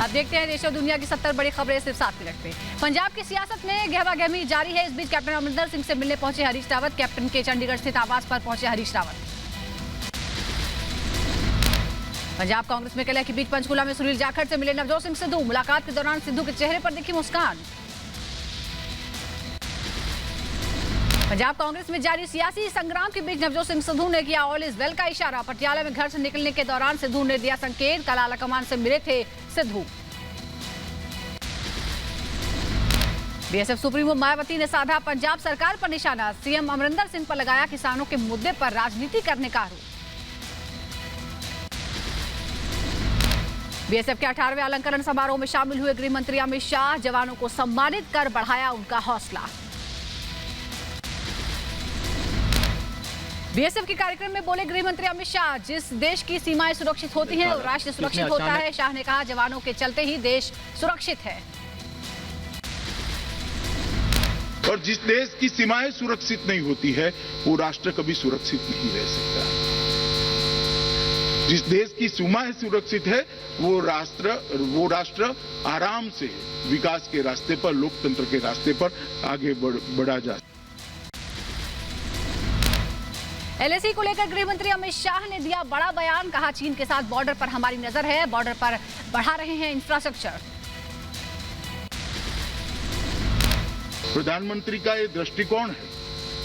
अब देखते हैं देश और दुनिया की 70 बड़ी खबरें सिर्फ 7 मिनट में। पंजाब की सियासत में गहमागहमी जारी है। इस बीच कैप्टन अमरिंदर सिंह से मिलने पहुंचे हरीश रावत। कैप्टन के चंडीगढ़ स्थित आवास पर पहुंचे हरीश रावत। पंजाब कांग्रेस में कलह के बीच पंचकूला में सुनील जाखड़ से मिले नवजोत सिंह सिद्धू। मुलाकात के दौरान सिद्धू के चेहरे पर दिखी मुस्कान। पंजाब कांग्रेस में जारी सियासी संग्राम के बीच नवजोत सिंह सिद्धू ने किया ऑल इज वेल का इशारा। पटियाला में घर से निकलने के दौरान सिद्धू ने दिया संकेत। कल आलाकमान से मिले थे सिद्धू। बीएसएफ सुप्रीमो मायावती ने साधा पंजाब सरकार पर निशाना। सीएम अमरिंदर सिंह पर लगाया किसानों के मुद्दे पर राजनीति करने का आरोप। बीएसएफ के 18वें अलंकरण समारोह में शामिल हुए गृह मंत्री अमित शाह। जवानों को सम्मानित कर बढ़ाया उनका हौसला। बीएसएफ के कार्यक्रम में बोले गृह मंत्री अमित शाह, जिस देश की सीमाएं सुरक्षित होती हैं, राष्ट्र सुरक्षित होता है। शाह ने कहा, जवानों के चलते ही देश सुरक्षित है। और जिस देश की सीमाएं सुरक्षित नहीं होती है, वो राष्ट्र कभी सुरक्षित नहीं रह सकता। जिस देश की सीमाएं सुरक्षित है, वो राष्ट्र आराम से विकास के रास्ते पर, लोकतंत्र के रास्ते पर आगे बढ़ा जा। एलएसी को लेकर गृह मंत्री अमित शाह ने दिया बड़ा बयान। कहा, चीन के साथ बॉर्डर पर हमारी नजर है, बॉर्डर पर बढ़ा रहे हैं इंफ्रास्ट्रक्चर। प्रधानमंत्री का ये दृष्टिकोण है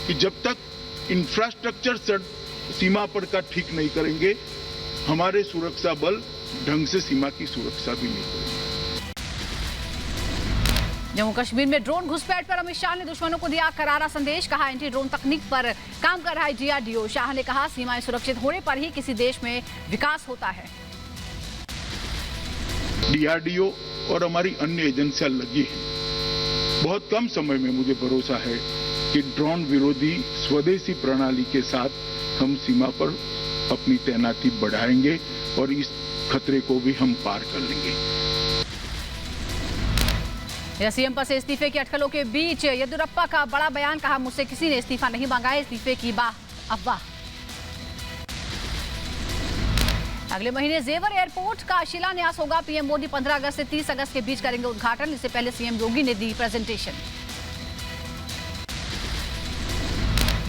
कि जब तक इंफ्रास्ट्रक्चर सीमा पर का ठीक नहीं करेंगे, हमारे सुरक्षा बल ढंग से सीमा की सुरक्षा भी नहीं करेंगे। जम्मू कश्मीर में ड्रोन घुसपैठ पर अमित शाह ने दुश्मनों को दिया करारा संदेश। कहा, एंटी ड्रोन तकनीक पर काम कर रहा है डीआरडीओ। शाह ने कहा, सीमाएं सुरक्षित होने पर ही किसी देश में विकास होता है। डीआरडीओ और हमारी अन्य एजेंसियां लगी हैं। बहुत कम समय में मुझे भरोसा है कि ड्रोन विरोधी स्वदेशी प्रणाली के साथ हम सीमा पर अपनी तैनाती बढ़ाएंगे और इस खतरे को भी हम पार कर लेंगे। सीएम पद से इस्तीफे की अटकलों के बीच येदियुरप्पा का बड़ा बयान। कहा, मुझसे किसी ने इस्तीफा नहीं मांगा है, इस्तीफे की अफवाह। अगले महीने जेवर एयरपोर्ट का शिलान्यास होगा। पीएम मोदी 15 अगस्त से 30 अगस्त के बीच करेंगे उद्घाटन। इससे पहले सीएम योगी ने दी प्रेजेंटेशन।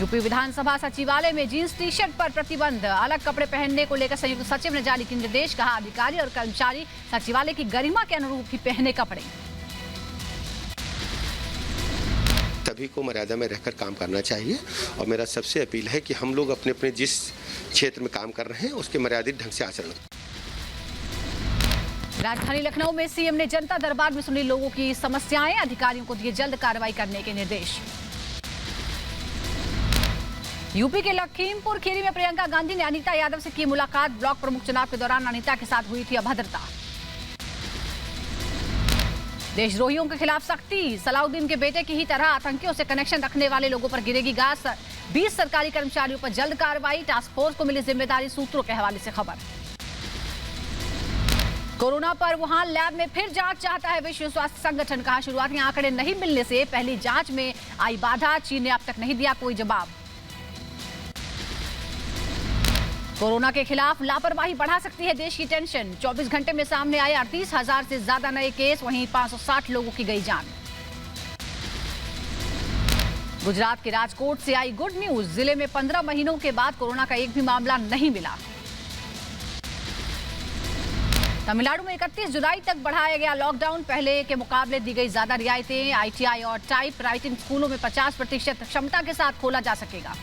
यूपी विधानसभा सचिवालय में जींस टी शर्ट पर प्रतिबंध। अलग कपड़े पहनने को लेकर संयुक्त सचिव ने जारी किए निर्देश। कहा, अधिकारी और कर्मचारी सचिवालय की गरिमा के अनुरूप ही पहने कपड़े। सभी को मर्यादा में रहकर काम करना चाहिए और मेरा सबसे अपील है कि हम लोग अपने अपने जिस क्षेत्र में काम कर रहे हैं उसके मर्यादित ढंग से आचरण। राजधानी लखनऊ में सीएम ने जनता दरबार में सुनी लोगों की समस्याएं। अधिकारियों को दिए जल्द कार्रवाई करने के निर्देश। यूपी के लखीमपुर खीरी में प्रियंका गांधी ने अनीता यादव से की मुलाकात। ब्लॉक प्रमुख चुनाव के दौरान अनीता के साथ हुई थी अभद्रता। देशद्रोहियों के खिलाफ सख्ती। सलाउद्दीन के बेटे की ही तरह आतंकियों से कनेक्शन रखने वाले लोगों पर गिरेगी गाज। 20 सरकारी कर्मचारियों पर जल्द कार्रवाई। टास्क फोर्स को मिली जिम्मेदारी, सूत्रों के हवाले से खबर। कोरोना पर वुहान लैब में फिर जांच चाहता है विश्व स्वास्थ्य संगठन। कहा, शुरुआती आंकड़े नहीं मिलने से पहली जांच में आई बाधा। चीन ने अब तक नहीं दिया कोई जवाब। कोरोना के खिलाफ लापरवाही बढ़ा सकती है देश की टेंशन। 24 घंटे में सामने आए 38,000 से ज्यादा नए केस। वहीं 560 लोगों की गई जान। गुजरात के राजकोट से आई गुड न्यूज। जिले में 15 महीनों के बाद कोरोना का एक भी मामला नहीं मिला। तमिलनाडु में 31 जुलाई तक बढ़ाया गया लॉकडाउन। पहले के मुकाबले दी गई ज्यादा रियायतें। आईटीआई और टाइप राइटिंग स्कूलों में 50% क्षमता के साथ खोला जा सकेगा।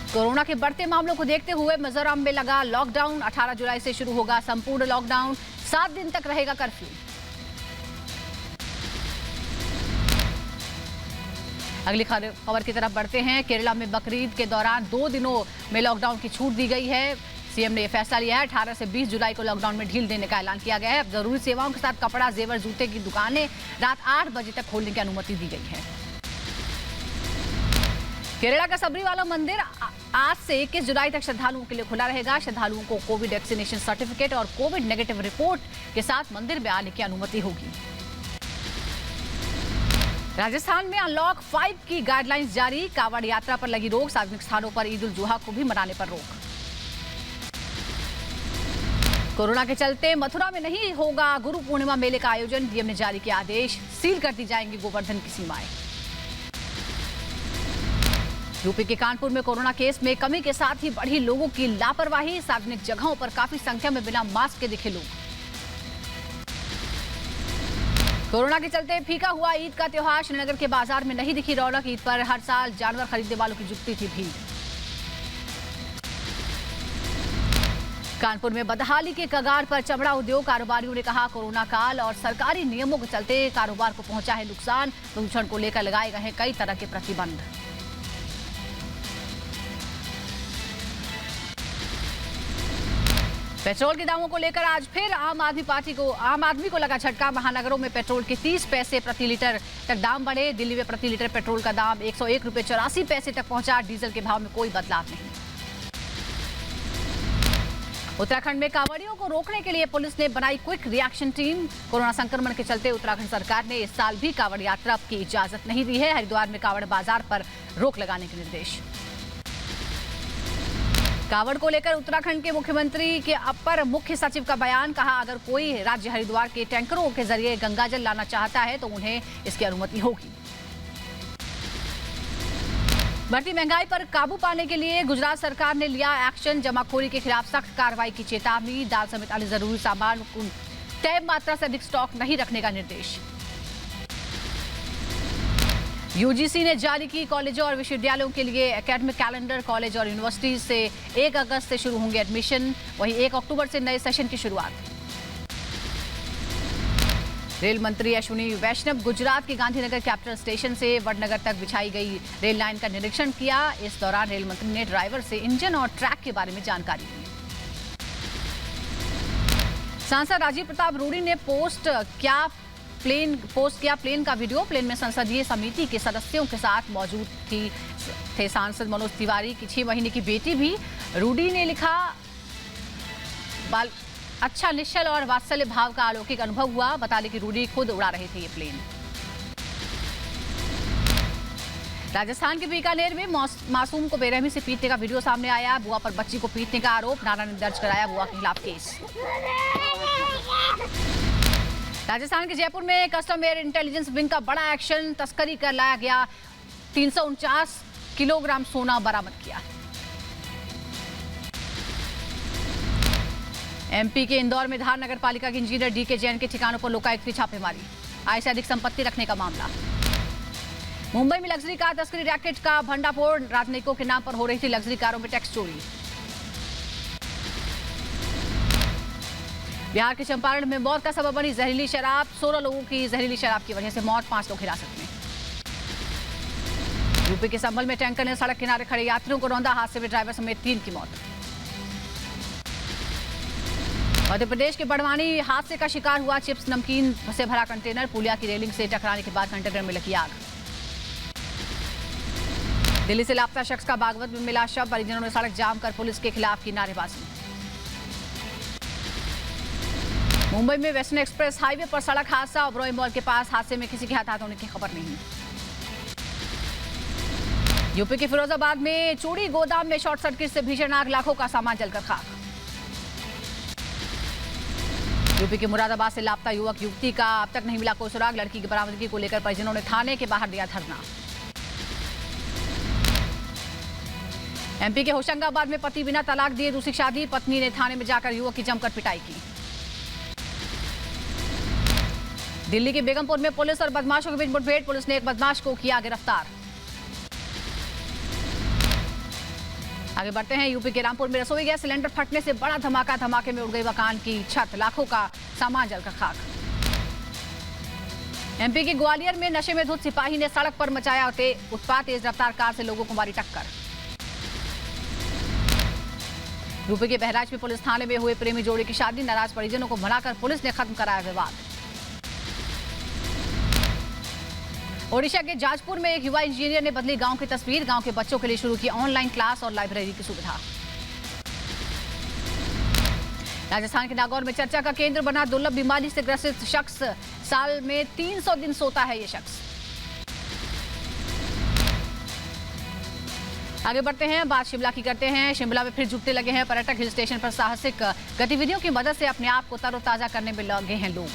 कोरोना के बढ़ते मामलों को देखते हुए मिजोरम में लगा लॉकडाउन। 18 जुलाई से शुरू होगा संपूर्ण लॉकडाउन। 7 दिन तक रहेगा कर्फ्यू। अगली खबर की तरफ बढ़ते हैं। केरला में बकरीद के दौरान 2 दिनों में लॉकडाउन की छूट दी गई है। सीएम ने यह फैसला लिया है। 18 से 20 जुलाई को लॉकडाउन में ढील देने का ऐलान किया गया है। अब जरूरी सेवाओं के साथ कपड़ा, जेवर, जूते की दुकानें रात 8 बजे तक खोलने की अनुमति दी गई है। केरला का सबरीवाला मंदिर आज से 21 जुलाई तक श्रद्धालुओं के लिए खुला रहेगा। श्रद्धालुओं को कोविड वैक्सीनेशन सर्टिफिकेट और कोविड नेगेटिव रिपोर्ट के साथ मंदिर में आने की अनुमति होगी। राजस्थान में अनलॉक 5 की गाइडलाइंस जारी। कांवड़ यात्रा पर लगी रोक। सार्वजनिक स्थानों पर ईद उल जुहा को भी मनाने पर रोक। कोरोना के चलते मथुरा में नहीं होगा गुरु पूर्णिमा मेले का आयोजन। डीएम ने जारी किया आदेश, सील कर दी जाएंगी गोवर्धन की सीमाएं। यूपी के कानपुर में कोरोना केस में कमी के साथ ही बढ़ी लोगों की लापरवाही। सार्वजनिक जगहों पर काफी संख्या में बिना मास्क के दिखे लोग। कोरोना के चलते फीका हुआ ईद का त्योहार। श्रीनगर के बाजार में नहीं दिखी रौनक। ईद पर हर साल जानवर खरीदने वालों की जुटती थी भीड़। कानपुर में बदहाली के कगार पर चमड़ा उद्योग। कारोबारियों ने कहा कोरोना काल और सरकारी नियमों के चलते कारोबार को पहुंचा है नुकसान। प्रदूषण को लेकर लगाए गए हैं कई तरह के प्रतिबंध। पेट्रोल के दामों को लेकर आज फिर आम आदमी को लगा झटका। महानगरों में पेट्रोल के 30 पैसे प्रति लीटर तक दाम बढ़े। दिल्ली में प्रति लीटर पेट्रोल का दाम 101 रुपये 84 पैसे तक पहुंचा। डीजल के भाव में कोई बदलाव नहीं। उत्तराखंड में कांवड़ियों को रोकने के लिए पुलिस ने बनाई क्विक रिएक्शन टीम। कोरोना संक्रमण के चलते उत्तराखंड सरकार ने इस साल भी कांवड़ यात्रा की इजाजत नहीं दी है। हरिद्वार में कांवड़ बाजार पर रोक लगाने के निर्देश। कांवड़ को लेकर उत्तराखंड के मुख्यमंत्री के अपर मुख्य सचिव का बयान। कहा अगर कोई राज्य हरिद्वार के टैंकरों के जरिए गंगाजल लाना चाहता है तो उन्हें इसकी अनुमति होगी। बढ़ती महंगाई पर काबू पाने के लिए गुजरात सरकार ने लिया एक्शन। जमाखोरी के खिलाफ सख्त कार्रवाई की चेतावनी। दाल समेत अन्य जरूरी सामान तय मात्रा से अधिक स्टॉक नहीं रखने का निर्देश। यूजीसी ने जारी की कॉलेजों और विश्वविद्यालयों के लिए एकेडमिक कैलेंडर। कॉलेज और यूनिवर्सिटीज से 1 अगस्त से शुरू होंगे एडमिशन। वहीं 1 अक्टूबर से नए सेशन की शुरुआत। रेल मंत्री अश्विनी वैष्णव गुजरात के गांधीनगर कैपिटल स्टेशन से वडनगर तक बिछाई गई रेल लाइन का निरीक्षण किया। इस दौरान रेल मंत्री ने ड्राइवर से इंजन और ट्रैक के बारे में जानकारी दी। सांसद राजीव प्रताप रूडी ने पोस्ट किया प्लेन का वीडियो। प्लेन में संसदीय समिति के सदस्यों के साथ मौजूद थे सांसद मनोज तिवारी की 6 महीने की बेटी भी। रूडी ने लिखा अच्छा निश्चल और वात्सल्य भाव का अलौकिक अनुभव हुआ। बता दें कि रूडी खुद उड़ा रहे थे ये प्लेन। राजस्थान के बीकानेर में मासूम को बेरहमी से पीटने का वीडियो सामने आया। बुआ पर बच्ची को पीटने का आरोप। नाना ने दर्ज कराया बुआ के खिलाफ केस। राजस्थान के जयपुर में कस्टम एयर इंटेलिजेंस विंग का बड़ा एक्शन। तस्करी कर लाया गया 349 किलोग्राम सोना बरामद किया। एमपी के इंदौर में धार नगर पालिका के इंजीनियर डीके जैन के ठिकानों पर लोकायुक्त की छापेमारी। आय से अधिक संपत्ति रखने का मामला। मुंबई में लग्जरी कार तस्करी रैकेट का भंडाफोड़। राजनयिकों के नाम पर हो रही थी लग्जरी कारों में टैक्स चोरी। बिहार के चंपारण में मौत का सबब बनी जहरीली शराब। 16 लोगों की जहरीली शराब की वजह से मौत, 5 लोग हिरासत में। यूपी के संभल में टैंकर ने सड़क किनारे खड़े यात्रियों को रौंदा। हादसे में ड्राइवर समेत 3 की मौत। मध्य प्रदेश के बड़वानी हादसे का शिकार हुआ चिप्स नमकीन से भरा कंटेनर। पुलिया की रेलिंग से टकराने के बाद कंटेनर में लगी आग। दिल्ली से लापता शख्स का बागवत में मिला शव। परिजनों ने सड़क जाम कर पुलिस के खिलाफ की नारेबाजी। मुंबई में वेस्टर्न एक्सप्रेस हाईवे पर सड़क हादसा। ओबरॉय मॉल के पास हादसे में किसी के हताहत होने की खबर नहीं। यूपी के फिरोजाबाद में चूड़ी गोदाम में शॉर्ट सर्किट से भीषण आग। लाखों का सामान जलकर खाक। यूपी के मुरादाबाद से लापता युवक युवती का अब तक नहीं मिला कोई सुराग। लड़की की बरामदगी को लेकर परिजनों ने थाने के बाहर दिया धरना। एमपी के होशंगाबाद में पति बिना तलाक दिए दूसरी शादी। पत्नी ने थाने में जाकर युवक की जमकर पिटाई की। दिल्ली के बेगमपुर में पुलिस और बदमाशों के बीच मुठभेड़। पुलिस ने एक बदमाश को किया गिरफ्तार। आगे बढ़ते हैं। यूपी के रामपुर में रसोई गैस सिलेंडर फटने से बड़ा धमाका। धमाके में उड़ गई मकान की छत। लाखों का सामान जलकर खाक। एमपी के ग्वालियर में नशे में धुत सिपाही ने सड़क पर मचाया उत्पात। तेज रफ्तार कार से लोगों को मारी टक्कर। यूपी के बहराइच में पुलिस थाने में हुए प्रेमी जोड़ी की शादी। नाराज परिजनों को मनाकर पुलिस ने खत्म कराया विवाद। ओडिशा के जाजपुर में एक युवा इंजीनियर ने बदली गांव की तस्वीर। गांव के बच्चों के लिए शुरू की ऑनलाइन क्लास और लाइब्रेरी की सुविधा। राजस्थान के नागौर में चर्चा का केंद्र बना दुर्लभ बीमारी से ग्रसित शख्स। साल में 300 दिन सोता है ये शख्स। आगे बढ़ते हैं, बात शिमला की करते हैं। शिमला में फिर जुटने लगे हैं पर्यटक। हिल स्टेशन पर साहसिक गतिविधियों की मदद से अपने आप को तरोताजा करने में लगे हैं लोग।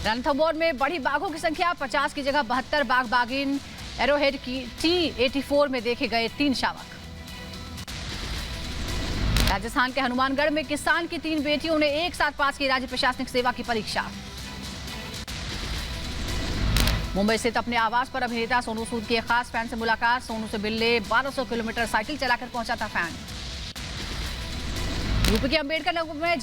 रणथंभौर में बढ़ी बाघों की संख्या, 50 की जगह 72 बाघ बाघिन। एरोहेड की T84 में देखे गए 3 शावक। राजस्थान के हनुमानगढ़ में किसान की 3 बेटियों ने एक साथ पास की राज्य प्रशासनिक सेवा की परीक्षा। मुंबई स्थित अपने आवास पर अभिनेता सोनू सूद की एक खास फैन से मुलाकात। सोनू से मिलने 1200 किलोमीटर साइकिल चलाकर पहुंचा था फैन। यूपी के अंबेडकर नगर में